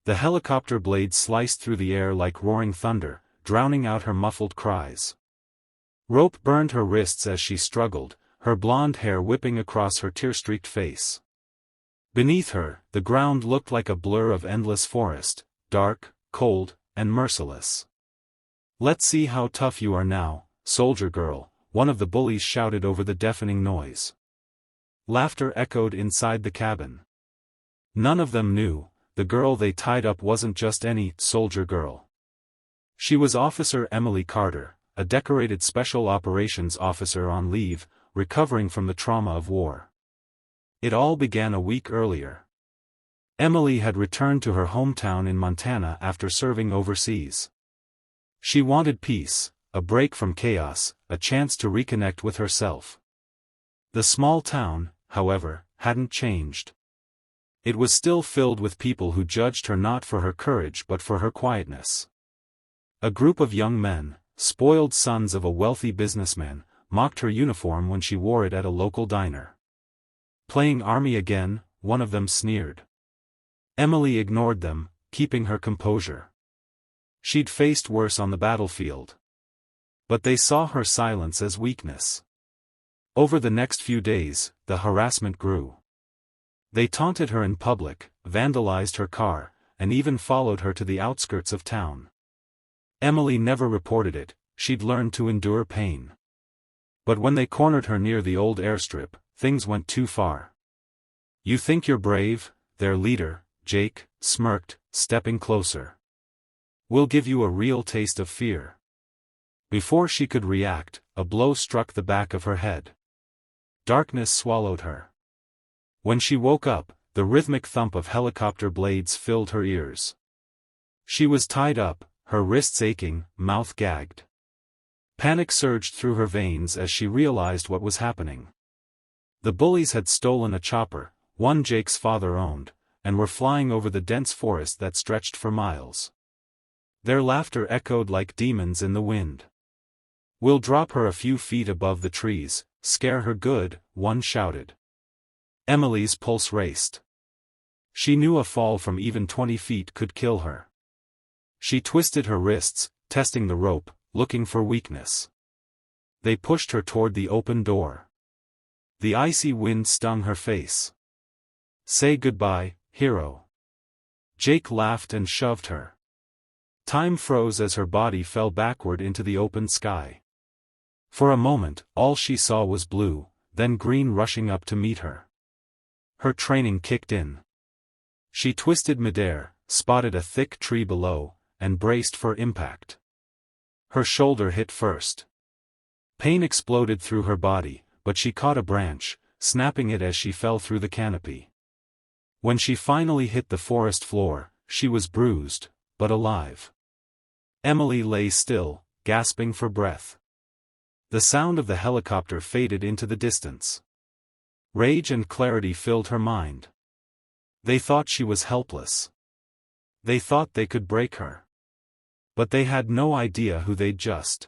The helicopter blades sliced through the air like roaring thunder, drowning out her muffled cries. Rope burned her wrists as she struggled, her blonde hair whipping across her tear-streaked face. Beneath her, the ground looked like a blur of endless forest, dark, cold, and merciless. "Let's see how tough you are now, soldier girl," one of the bullies shouted over the deafening noise. Laughter echoed inside the cabin. None of them knew, the girl they tied up wasn't just any soldier girl. She was Officer Emily Carter, a decorated special operations officer on leave, recovering from the trauma of war. It all began a week earlier. Emily had returned to her hometown in Montana after serving overseas. She wanted peace, a break from chaos, a chance to reconnect with herself. The small town, however, hadn't changed. It was still filled with people who judged her not for her courage but for her quietness. A group of young men, spoiled sons of a wealthy businessman, mocked her uniform when she wore it at a local diner. "Playing army again," one of them sneered. Emily ignored them, keeping her composure. She'd faced worse on the battlefield. But they saw her silence as weakness. Over the next few days, the harassment grew. They taunted her in public, vandalized her car, and even followed her to the outskirts of town. Emily never reported it, she'd learned to endure pain. But when they cornered her near the old airstrip, things went too far. "You think you're brave?" their leader, Jake, smirked, stepping closer. "We'll give you a real taste of fear." Before she could react, a blow struck the back of her head. Darkness swallowed her. When she woke up, the rhythmic thump of helicopter blades filled her ears. She was tied up, her wrists aching, mouth gagged. Panic surged through her veins as she realized what was happening. The bullies had stolen a chopper, one Jake's father owned, and were flying over the dense forest that stretched for miles. Their laughter echoed like demons in the wind. "We'll drop her a few feet above the trees, scare her good," one shouted. Emily's pulse raced. She knew a fall from even 20 feet could kill her. She twisted her wrists, testing the rope, looking for weakness. They pushed her toward the open door. The icy wind stung her face. "Say goodbye, hero." Jake laughed and shoved her. Time froze as her body fell backward into the open sky. For a moment, all she saw was blue, then green rushing up to meet her. Her training kicked in. She twisted midair, spotted a thick tree below, and braced for impact. Her shoulder hit first. Pain exploded through her body, but she caught a branch, snapping it as she fell through the canopy. When she finally hit the forest floor, she was bruised, but alive. Emily lay still, gasping for breath. The sound of the helicopter faded into the distance. Rage and clarity filled her mind. They thought she was helpless. They thought they could break her. But they had no idea who they'd just